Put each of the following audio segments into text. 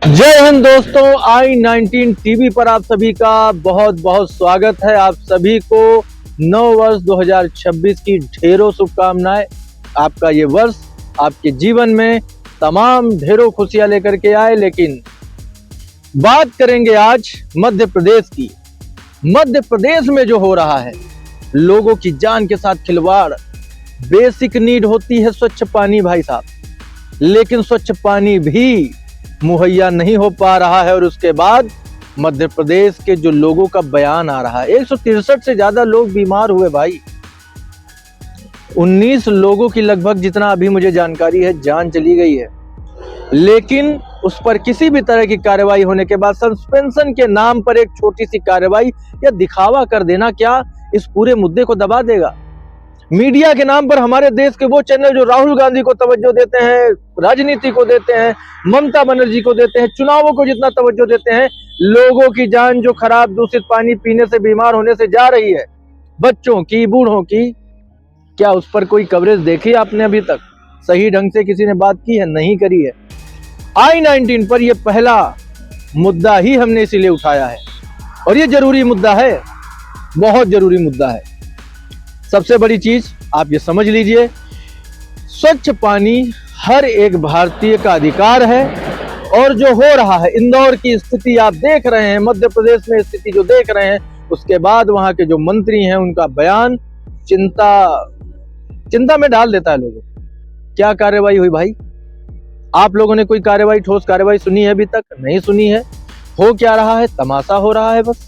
जय हिंद दोस्तों, I-19 TV पर आप सभी का बहुत बहुत स्वागत है। आप सभी को नव वर्ष 2026 की ढेरों शुभकामनाएं। आपका ये वर्ष आपके जीवन में तमाम ढेरों खुशियां लेकर के आए। लेकिन बात करेंगे आज मध्य प्रदेश की। मध्य प्रदेश में जो हो रहा है, लोगों की जान के साथ खिलवाड़। बेसिक नीड होती है स्वच्छ पानी भाई साहब, लेकिन स्वच्छ पानी भी मुहैया नहीं हो पा रहा है। और उसके बाद मध्य प्रदेश के जो लोगों का बयान आ रहा है, 163 से ज्यादा लोग बीमार हुए भाई। 19 लोगों की लगभग, जितना अभी मुझे जानकारी है, जान चली गई है। लेकिन उस पर किसी भी तरह की कार्रवाई होने के बाद सस्पेंशन के नाम पर एक छोटी सी कार्रवाई या दिखावा कर देना क्या इस पूरे मुद्दे को दबा देगा? मीडिया के नाम पर हमारे देश के वो चैनल जो राहुल गांधी को तवज्जो देते हैं, राजनीति को देते हैं, ममता बनर्जी को देते हैं, चुनावों को जितना तवज्जो देते हैं, लोगों की जान जो खराब दूषित पानी पीने से बीमार होने से जा रही है, बच्चों की, बूढ़ों की, क्या उस पर कोई कवरेज देखी आपने अभी तक? सही ढंग से किसी ने बात की है? नहीं करी है। I-19 पर यह पहला मुद्दा ही हमने इसीलिए उठाया है, और ये जरूरी मुद्दा है, बहुत जरूरी मुद्दा है। सबसे बड़ी चीज आप ये समझ लीजिए, स्वच्छ पानी हर एक भारतीय का अधिकार है। और जो हो रहा है, इंदौर की स्थिति आप देख रहे हैं, मध्य प्रदेश में स्थिति जो देख रहे हैं, उसके बाद वहां के जो मंत्री हैं उनका बयान चिंता में डाल देता है लोगों को। क्या कार्रवाई हुई भाई? आप लोगों ने कोई कार्रवाई, ठोस कार्रवाई सुनी है? अभी तक नहीं सुनी है। हो क्या रहा है? तमाशा हो रहा है बस।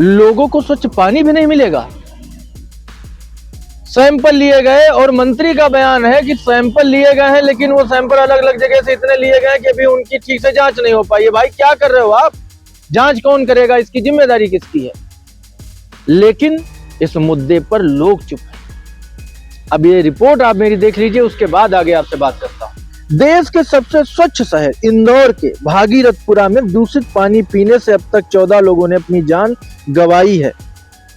लोगों को स्वच्छ पानी भी नहीं मिलेगा। सैंपल लिए गए, और मंत्री का बयान है कि सैंपल लिए गए हैं, लेकिन वो सैंपल अलग अलग जगह से इतने लिए गए कि अभी उनकी ठीक से जांच नहीं हो पाई है। भाई क्या कर रहे हो आप? जांच कौन करेगा? इसकी जिम्मेदारी किसकी है? लेकिन इस मुद्दे पर लोग चुप हैं। अब ये रिपोर्ट आप मेरी देख लीजिए, उसके बाद आगे आपसे बात करता हूं। देश के सबसे स्वच्छ शहर इंदौर के भागीरथपुरा में दूषित पानी पीने से अब तक 14 लोगों ने अपनी जान गंवाई है,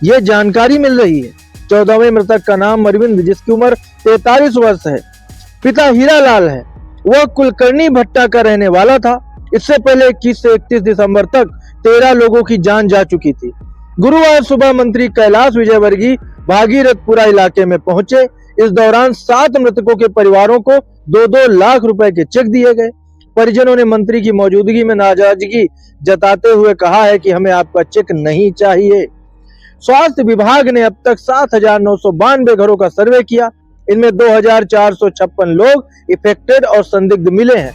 ये जानकारी मिल रही है। 14वें मृतक का नाम अरविंद, जिसकी उम्र 43 वर्ष है, पिता हीरालाल है। वह कुलकर्णी भट्टा का रहने वाला था। इससे पहले 21 से 31 दिसंबर तक 13 लोगों की जान जा चुकी थी। गुरुवार सुबह मंत्री कैलाश विजयवर्गीय भागीरथपुरा इलाके में पहुंचे। इस दौरान 7 मृतकों के परिवारों को 2-2 लाख रुपए के चेक दिए गए। परिजनों ने मंत्री की मौजूदगी में नाराजगी जताते हुए कहा है कि हमें आपका चेक नहीं चाहिए। स्वास्थ्य विभाग ने अब तक 7,992 घरों का सर्वे किया। इनमें 2,456 लोग इफेक्टेड और संदिग्ध मिले हैं।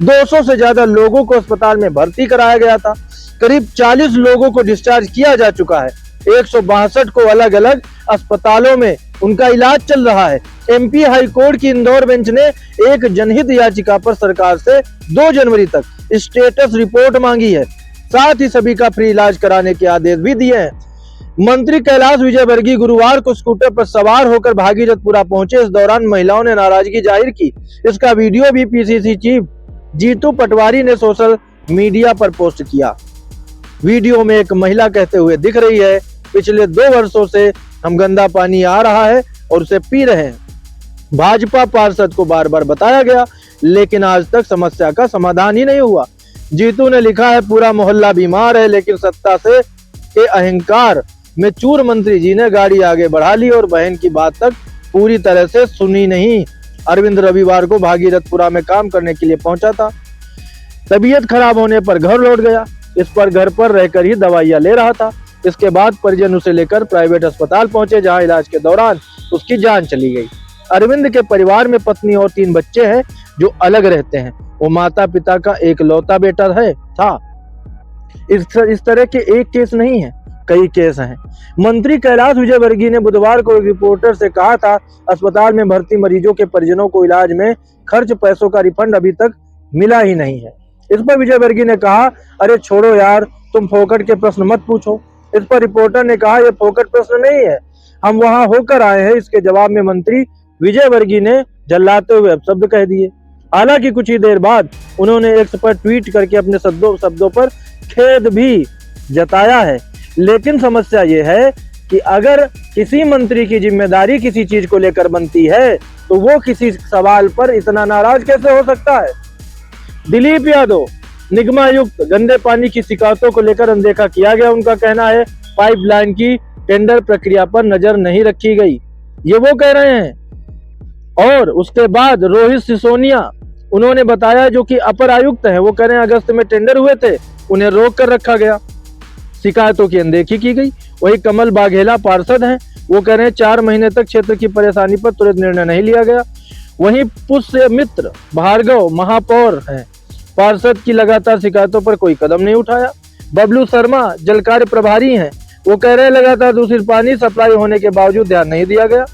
200 से ज्यादा लोगों को अस्पताल में भर्ती कराया गया था। करीब 40 लोगों को डिस्चार्ज किया जा चुका है। 162 को अलग अलग अस्पतालों में उनका इलाज चल रहा है। MP हाई कोर्ट की इंदौर बेंच ने एक जनहित याचिका पर सरकार से 2 जनवरी तक स्टेटस रिपोर्ट मांगी है। साथ ही सभी का फ्री इलाज कराने के आदेश भी दिए हैं। मंत्री कैलाश विजयवर्गीय गुरुवार को स्कूटर पर सवार होकर भागीरथपुरा पहुंचे। इस दौरान महिलाओं ने नाराजगी जाहिर की। इसका वीडियो भी PCC चीफ जीतू पटवारी ने सोशल मीडिया पर पोस्ट किया। वीडियो में एक महिला कहते हुए दिख रही है, पिछले 2 वर्षों से हम गंदा पानी आ रहा है और उसे पी रहे हैं। भाजपा पार्षद को बार बार बताया गया, लेकिन आज तक समस्या का समाधान ही नहीं हुआ। जीतू ने लिखा है, पूरा मोहल्ला बीमार है, लेकिन सत्ता से के अहंकार में चूर मंत्री जी ने गाड़ी आगे बढ़ा ली और बहन की बात तक पूरी तरह से सुनी नहीं। अरविंद रविवार को भागीरथपुरा में काम करने के लिए पहुंचा था। तबीयत खराब होने पर घर लौट गया। इस पर घर पर रहकर ही दवाइयां ले रहा था। इसके बाद परिजन उसे लेकर प्राइवेट अस्पताल पहुंचे, जहां इलाज के दौरान उसकी जान चली गई। अरविंद के परिवार में पत्नी और 3 बच्चे हैं जो अलग रहते हैं। वो माता पिता का एकलौता बेटा था। इस तरह के एक केस नहीं है, कई केस हैं। मंत्री कैलाश विजयवर्गीय ने बुधवार को एक रिपोर्टर से कहा था, अस्पताल में भर्ती मरीजों के परिजनों को इलाज में खर्च पैसों का रिफंड अभी तक मिला ही नहीं है। इस पर विजयवर्गीय ने कहा, अरे छोड़ो यार, तुम फोकट के प्रश्न मत पूछो। इस पर रिपोर्टर ने कहा, यह फोकट प्रश्न नहीं है, हम वहां होकर आए हैं। इसके जवाब में मंत्री विजयवर्गीय ने झल्लाते हुए अपशब्द कह दिए। हालांकि कुछ ही देर बाद उन्होंने एक्स पर ट्वीट करके अपने शब्दों पर खेद भी जताया है। लेकिन समस्या ये है कि अगर किसी मंत्री की जिम्मेदारी किसी चीज को लेकर बनती है, तो वो किसी सवाल पर इतना नाराज कैसे हो सकता है? दिलीप यादव, निगमायुक्त, गंदे पानी की शिकायतों को लेकर अनदेखा किया गया। उनका कहना है पाइपलाइन की टेंडर प्रक्रिया पर नजर नहीं रखी गई, ये वो कह रहे हैं। और उसके बाद रोहित सिसोदिया, उन्होंने बताया, जो कि अपर आयुक्त हैं, वो कह रहे हैं अगस्त में टेंडर हुए थे, उन्हें रोक कर रखा गया, शिकायतों की अनदेखी की गई। वही कमल बाघेला पार्षद हैं, वो कह रहे हैं 4 महीने तक क्षेत्र की परेशानी पर तुरंत निर्णय नहीं लिया गया। वहीं पुष्य मित्र भार्गव महापौर हैं, पार्षद की लगातार शिकायतों पर कोई कदम नहीं उठाया। बबलू शर्मा जल कार्य प्रभारी हैं, वो कह रहे हैं लगातार दूषित पानी सप्लाई होने के बावजूद ध्यान नहीं दिया गया।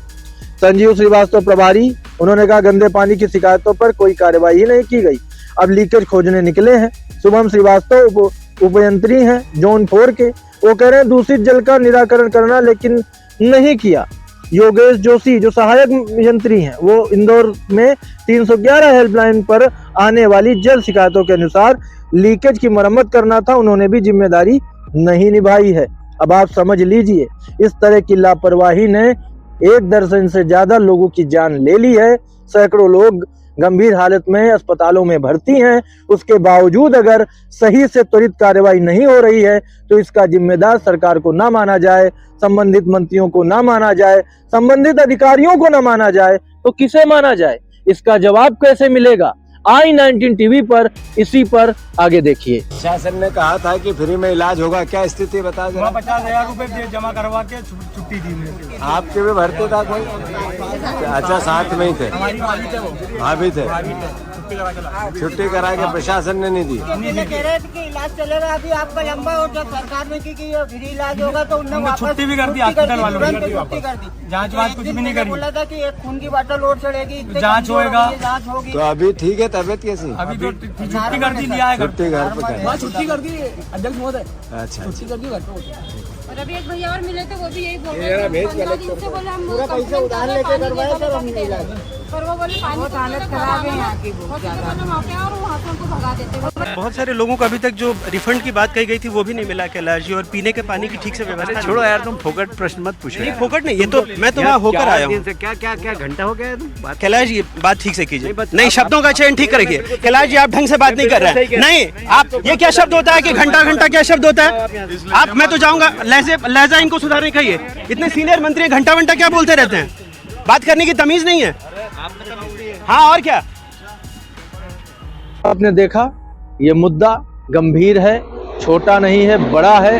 संजीव श्रीवास्तव प्रभारी, उन्होंने कहा गंदे पानी की शिकायतों पर कोई कार्यवाही नहीं की गई, अब लीकेज खोजने निकले हैं। शुभम श्रीवास्तव उपयंत्री हैं जोन 4 के, वो कह रहे हैं दूषित जल का निराकरण करना लेकिन नहीं किया। योगेश जोशी जो सहायक यंत्री हैं, वो इंदौर में 311 हेल्पलाइन पर आने वाली जल शिकायतों के अनुसार लीकेज की मरम्मत करना था, उन्होंने भी जिम्मेदारी नहीं निभाई है। अब आप समझ लीजिए, इस तरह की लापरवाही ने 1 दर्जन से ज्यादा लोगों की जान ले ली है। सैकड़ों लोग गंभीर हालत में अस्पतालों में भर्ती हैं। उसके बावजूद अगर सही से त्वरित कार्रवाई नहीं हो रही है तो इसका जिम्मेदार सरकार को ना माना जाए, संबंधित मंत्रियों को ना माना जाए, संबंधित अधिकारियों को ना माना जाए, तो किसे माना जाए? इसका जवाब कैसे मिलेगा? i19 टीवी पर इसी पर आगे देखिए। शासन ने कहा था कि फ्री में इलाज होगा, क्या स्थिति बता जरा। 50,000 रुपए जमा करवा के छुट्टी दी मुझे। आपके भी भरते था कोई? अच्छा, साथ में ही थे, हमारी भाभी थे, वो भाभी थे, छुट्टी करा के प्रशासन ने नहीं दी। कह रहे थे कि इलाज चलेगा, अभी आपका लंबा हो, जब सरकार ने की कि ये फ्री इलाज होगा तो उन्होंने वापस छुट्टी भी कर दी, हॉस्पिटल वालों ने छुट्टी कर दी। जांच वांच कुछ भी नहीं करी। बोला था कि एक खून की बाटल और चढ़ेगी, जांच होएगा, जांच होगी। तो अभी ठीक है, तबीयत कैसी? अभी तो छुट्टी कर दी, लिया है छुट्टी घर पे करें। छुट्टी कर दी अध्यक्ष महोदय, अच्छा, छुट्टी कर दी घर पे। और अभी एक भैया और मिले थे, वो भी यही बोल रहे थे 15 दिन से बोले हम पूरा पैसा उधार लेके करवाए सर हमने इलाज। पर वो बोले पानी बहुत हालत खराब है यहाँ की, बहुत ज्यादा वहाँ पे और वहाँ से उनको भगा देते। बहुत सारे लोगों को अभी तक जो रिफंड की बात कही गई थी वो भी नहीं मिला कैलाश जी, और पीने के पानी की ठीक से व्यवस्था। छोड़ो यार, तुम फोकट प्रश्न मत पूछो। नहीं, फोकट नहीं, ये तो मैं तो वहाँ होकर आया हूँ। क्या क्या क्या घंटा हो गया है तुम बात। कैलाश जी बात ठीक से कीजिए, नहीं शब्दों का चयन ठीक करिए। कैलाश जी आप ढंग से बात नहीं कर रहे हैं। नहीं, आप ये क्या शब्द होता है कि घंटा घंटा क्या शब्द होता है? आप, मैं तो जाऊंगा, लहजा इनको सुधारने कहिए। इतने सीनियर मंत्री घंटा घंटा क्या बोलते रहते हैं? बात करने की तमीज नहीं है। हाँ, और क्या? आपने देखा, ये मुद्दा गंभीर है, छोटा नहीं है, बड़ा है।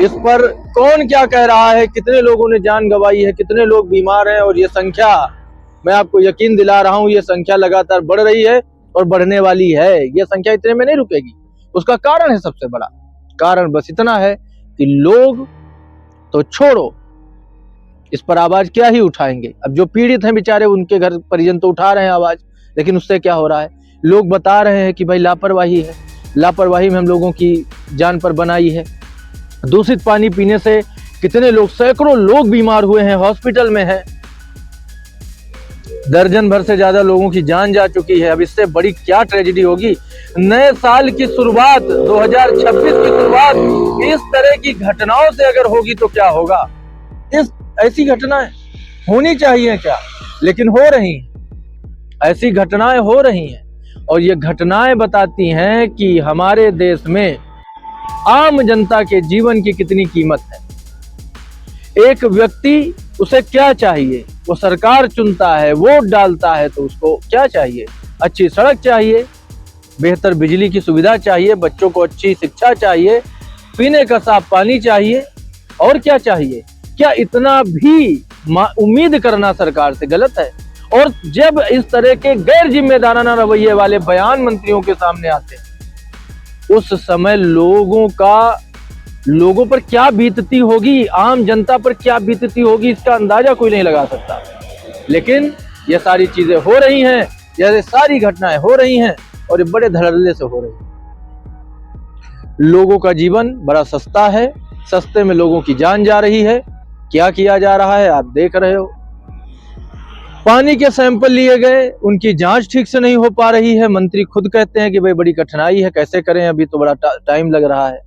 इस पर कौन क्या कह रहा है, कितने लोगों ने जान गंवाई है, कितने लोग बीमार हैं, और ये संख्या, मैं आपको यकीन दिला रहा हूं, ये संख्या लगातार बढ़ रही है और बढ़ने वाली है। ये संख्या इतने में नहीं रुकेगी। उसका कारण है, सबसे बड़ा कारण बस इतना है कि लोग तो छोड़ो, इस पर आवाज क्या ही उठाएंगे। अब जो पीड़ित हैं बेचारे, उनके घर परिजन तो उठा रहे हैं आवाज, लेकिन उससे क्या हो रहा है? लोग बता रहे हैं कि भाई लापरवाही है, लापरवाही में हम लोगों की जान पर बनाई है। दूषित पानी पीने से कितने लोग, सैकड़ों लोग बीमार हुए हैं, हॉस्पिटल में हैं। दर्जन भर से ज्यादा लोगों की जान जा चुकी है। अब इससे बड़ी क्या ट्रेजेडी होगी? नए साल की शुरुआत, 2026 की शुरुआत इस तरह की घटनाओं से अगर होगी तो क्या होगा? ऐसी घटनाएं होनी चाहिए क्या? लेकिन हो रही हैं, ऐसी घटनाएं हो रही हैं, और ये घटनाएं बताती हैं कि हमारे देश में आम जनता के जीवन की कितनी कीमत है। एक व्यक्ति, उसे क्या चाहिए? वो सरकार चुनता है, वोट डालता है, तो उसको क्या चाहिए? अच्छी सड़क चाहिए, बेहतर बिजली की सुविधा चाहिए, बच्चों को अच्छी शिक्षा चाहिए, पीने का साफ पानी चाहिए, और क्या चाहिए? क्या इतना भी उम्मीद करना सरकार से गलत है? और जब इस तरह के गैर जिम्मेदाराना रवैये वाले बयान मंत्रियों के सामने आते हैं, उस समय लोगों पर क्या बीतती होगी, आम जनता पर क्या बीतती होगी, इसका अंदाजा कोई नहीं लगा सकता। लेकिन ये सारी चीजें हो रही हैं, ये सारी घटनाएं हो रही हैं, और ये बड़े धड़ल्ले से हो रही हैं। लोगों का जीवन बड़ा सस्ता है, सस्ते में लोगों की जान जा रही है। क्या किया जा रहा है आप देख रहे हो। पानी के सैंपल लिए गए, उनकी जांच ठीक से नहीं हो पा रही है। मंत्री खुद कहते हैं कि भाई बड़ी कठिनाई है, कैसे करें, अभी तो बड़ा टाइम लग रहा है।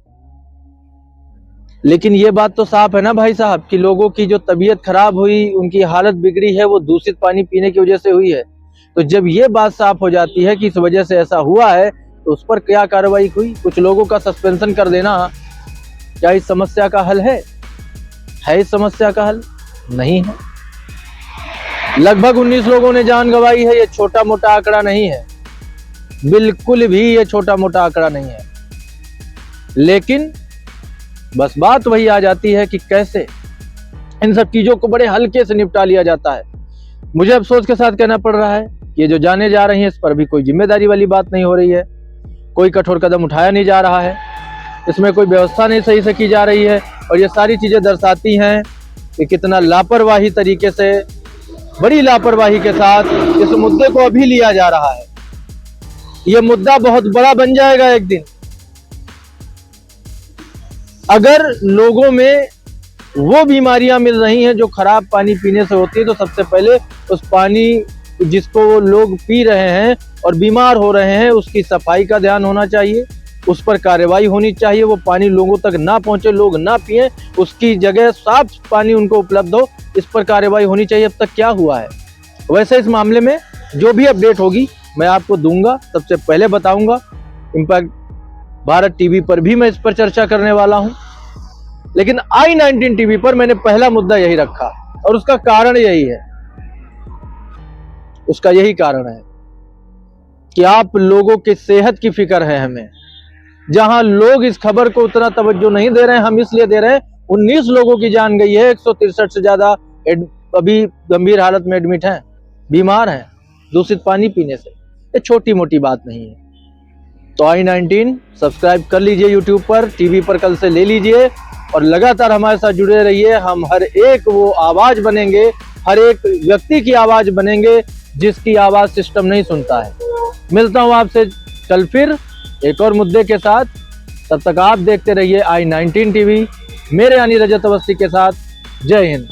लेकिन ये बात तो साफ है ना भाई साहब कि लोगों की जो तबीयत खराब हुई, उनकी हालत बिगड़ी है, वो दूषित पानी पीने की वजह से हुई है। तो जब ये बात साफ हो जाती है कि इस वजह से ऐसा हुआ है, तो उस पर क्या कार्रवाई हुई? कुछ लोगों का सस्पेंशन कर देना क्या इस समस्या का हल है? इस समस्या का हल नहीं है। लगभग 19 लोगों ने जान गंवाई है। ये छोटा मोटा आंकड़ा नहीं है, बिल्कुल भी ये छोटा मोटा आंकड़ा नहीं है। लेकिन बस बात वही आ जाती है कि कैसे इन सब चीजों को बड़े हल्के से निपटा लिया जाता है। मुझे अफसोस के साथ कहना पड़ रहा है कि ये जो जाने जा रही है इस पर भी कोई जिम्मेदारी वाली बात नहीं हो रही है, कोई कठोर कदम उठाया नहीं जा रहा है, इसमें कोई व्यवस्था नहीं सही से की जा रही है। और ये सारी चीजें दर्शाती हैं कि कितना लापरवाही तरीके से, बड़ी लापरवाही के साथ इस मुद्दे को अभी लिया जा रहा है। ये मुद्दा बहुत बड़ा बन जाएगा एक दिन। अगर लोगों में वो बीमारियां मिल रही हैं जो खराब पानी पीने से होती है, तो सबसे पहले उस पानी जिसको लोग पी रहे हैं और बीमार हो रहे हैं उसकी सफाई का ध्यान होना चाहिए, उस पर कार्रवाई होनी चाहिए। वो पानी लोगों तक ना पहुंचे, लोग ना पिए, उसकी जगह साफ पानी उनको उपलब्ध हो, इस पर कार्रवाई होनी चाहिए। अब तक क्या हुआ है? वैसे इस मामले में जो भी अपडेट होगी मैं आपको दूंगा, सबसे पहले बताऊंगा। इम्पैक्ट भारत टीवी पर भी मैं इस पर चर्चा करने वाला हूं, लेकिन i19 टीवी पर मैंने पहला मुद्दा यही रखा और उसका कारण यही है, उसका यही कारण है कि आप लोगों की सेहत की फिक्र है हमें। जहां लोग इस खबर को उतना तवज्जो नहीं दे रहे हैं, हम इसलिए दे रहे हैं। 19 लोगों की जान गई है, 163 से ज्यादा अभी गंभीर हालत में एडमिट हैं, बीमार हैं दूषित पानी पीने से। ये छोटी मोटी बात नहीं है। तो i19 सब्सक्राइब कर लीजिए यूट्यूब पर, टीवी पर कल से ले लीजिए और लगातार हमारे साथ जुड़े रहिए। हम हर एक वो आवाज बनेंगे, हर एक व्यक्ति की आवाज बनेंगे जिसकी आवाज सिस्टम नहीं सुनता है। मिलता हूं आपसे कल फिर एक और मुद्दे के साथ। तब तक आप देखते रहिए i19 टीवी, मेरे यानी रजत अवस्थी के साथ। जय हिंद।